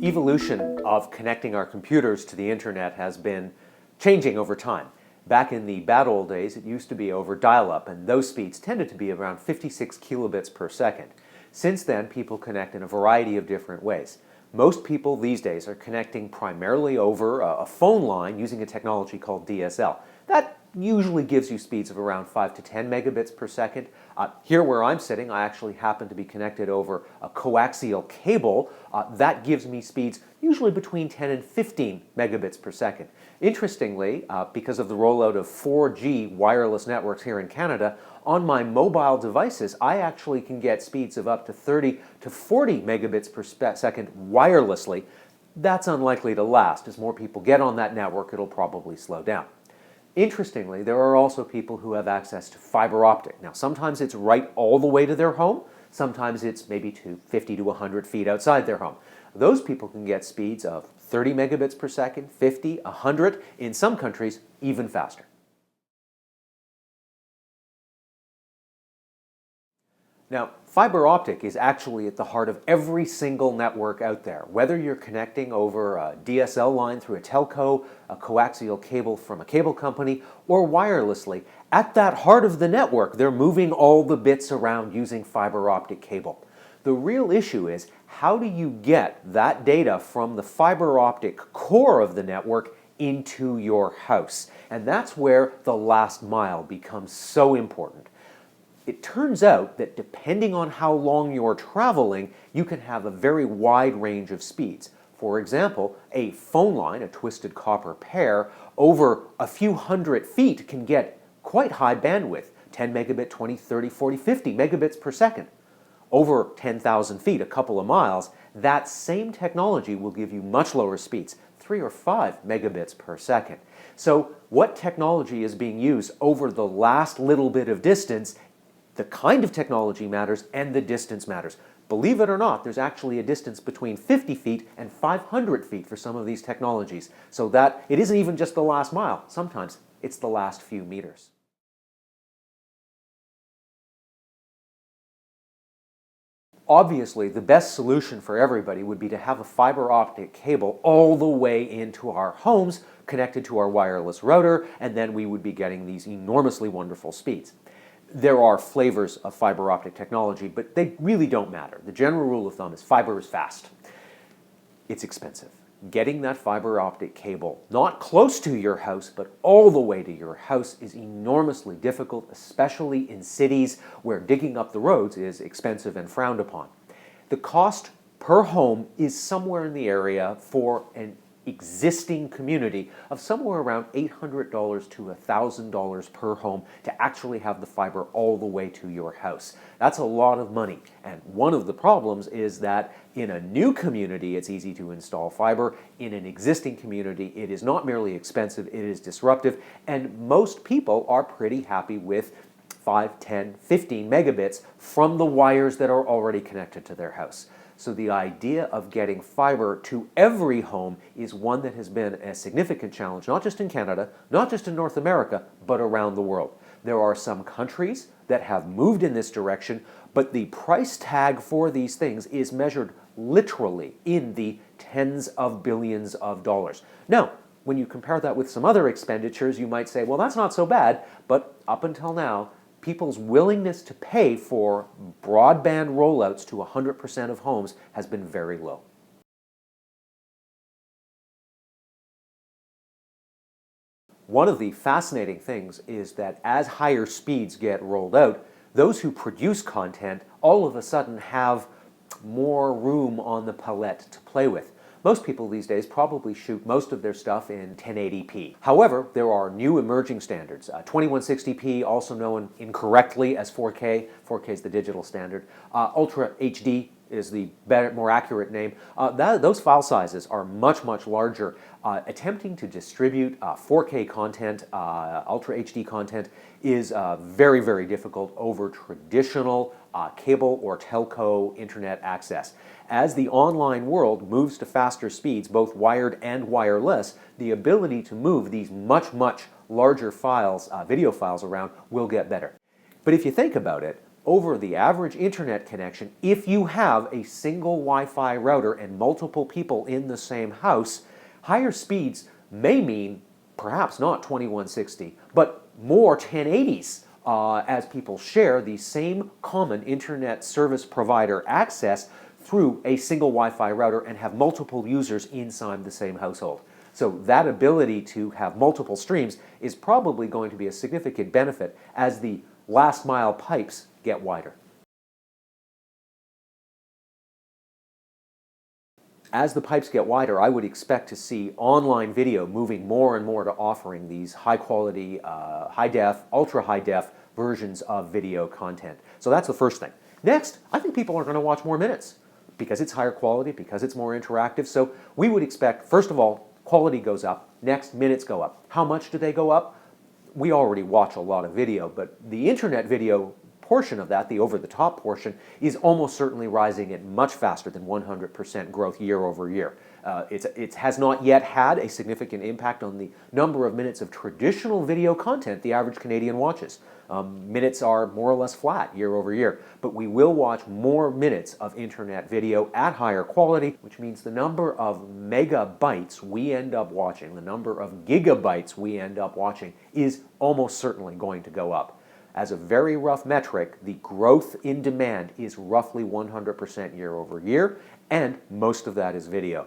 evolution of connecting our computers to the internet has been changing over time. Back in the bad old days, it used to be over dial-up, and those speeds tended to be around 56 kilobits per second. Since then, people connect in a variety of different ways. Most people these days are connecting primarily over a phone line using a technology called DSL. That usually gives you speeds of around 5 to 10 megabits per second. Here where I'm sitting, I actually happen to be connected over a coaxial cable. That gives me speeds usually between 10 and 15 megabits per second. Interestingly, because of the rollout of 4G wireless networks here in Canada, on my mobile devices, I actually can get speeds of up to 30 to 40 megabits per second wirelessly. That's unlikely to last. As more people get on that network, it'll probably slow down. Interestingly, there are also people who have access to fiber optic. Now, sometimes it's right all the way to their home. Sometimes it's maybe 50 to 100 feet outside their home. Those people can get speeds of 30 megabits per second, 50, 100, in some countries, even faster. Now, fiber optic is actually at the heart of every single network out there. Whether you're connecting over a DSL line through a telco, a coaxial cable from a cable company, or wirelessly, at that heart of the network, they're moving all the bits around using fiber optic cable. The real issue is, how do you get that data from the fiber optic core of the network into your house? And that's where the last mile becomes so important. It turns out that depending on how long you're traveling, you can have a very wide range of speeds. For example, a phone line, a twisted copper pair, over a few hundred feet can get quite high bandwidth, 10 megabit, 20, 30, 40, 50 megabits per second. Over 10,000 feet, a couple of miles, that same technology will give you much lower speeds, 3 or 5 megabits per second. So what technology is being used over the last little bit of distance? The kind of technology matters and the distance matters. Believe it or not, there's actually a distance between 50 feet and 500 feet for some of these technologies. So that it isn't even just the last mile. Sometimes it's the last few meters. Obviously, the best solution for everybody would be to have a fiber optic cable all the way into our homes, connected to our wireless router, and then we would be getting these enormously wonderful speeds. There are flavors of fiber optic technology, but they really don't matter. The general rule of thumb is fiber is fast. It's expensive. Getting that fiber optic cable not close to your house, but all the way to your house is enormously difficult, especially in cities where digging up the roads is expensive and frowned upon. The cost per home is somewhere in the area for an existing community of somewhere around $800 to $1,000 per home to actually have the fiber all the way to your house. That's a lot of money, and one of the problems is that in a new community it's easy to install fiber. In an existing community it is not merely expensive, it is disruptive, and most people are pretty happy with 5, 10, 15 megabits from the wires that are already connected to their house. So the idea of getting fiber to every home is one that has been a significant challenge, not just in Canada, not just in North America, but around the world. There are some countries that have moved in this direction, but the price tag for these things is measured literally in the tens of billions of dollars. Now, when you compare that with some other expenditures, you might say, well, that's not so bad, but up until now, people's willingness to pay for broadband rollouts to 100% of homes has been very low. One of the fascinating things is that as higher speeds get rolled out, those who produce content all of a sudden have more room on the palette to play with. Most people these days probably shoot most of their stuff in 1080p. However, there are new emerging standards. 2160p, also known incorrectly as 4K. 4K is the digital standard. Ultra HD is the better, more accurate name. Those file sizes are much, much larger. Attempting to distribute 4K content, Ultra HD content, is very, very difficult over traditional cable or telco internet access. As the online world moves to faster speeds, both wired and wireless, the ability to move these much, much larger files, video files around will get better. But if you think about it, over the average internet connection, if you have a single Wi-Fi router and multiple people in the same house, higher speeds may mean perhaps not 2160, but more 1080s as people share the same common internet service provider access through a single Wi-Fi router and have multiple users inside the same household. So that ability to have multiple streams is probably going to be a significant benefit as the last mile pipes get wider. As the pipes get wider, I would expect to see online video moving more and more to offering these high quality, high def, ultra high def versions of video content. So that's the first thing. Next, I think people are going to watch more minutes because it's higher quality, because it's more interactive. So we would expect, first of all, quality goes up. Next, minutes go up. How much do they go up? We already watch a lot of video, but the internet video portion of that, the over-the-top portion, is almost certainly rising at much faster than 100% growth year over year. It has not yet had a significant impact on the number of minutes of traditional video content the average Canadian watches. Minutes are more or less flat year over year, but we will watch more minutes of internet video at higher quality, which means the number of megabytes we end up watching, the number of gigabytes we end up watching, is almost certainly going to go up. As a very rough metric, the growth in demand is roughly 100% year over year, and most of that is video.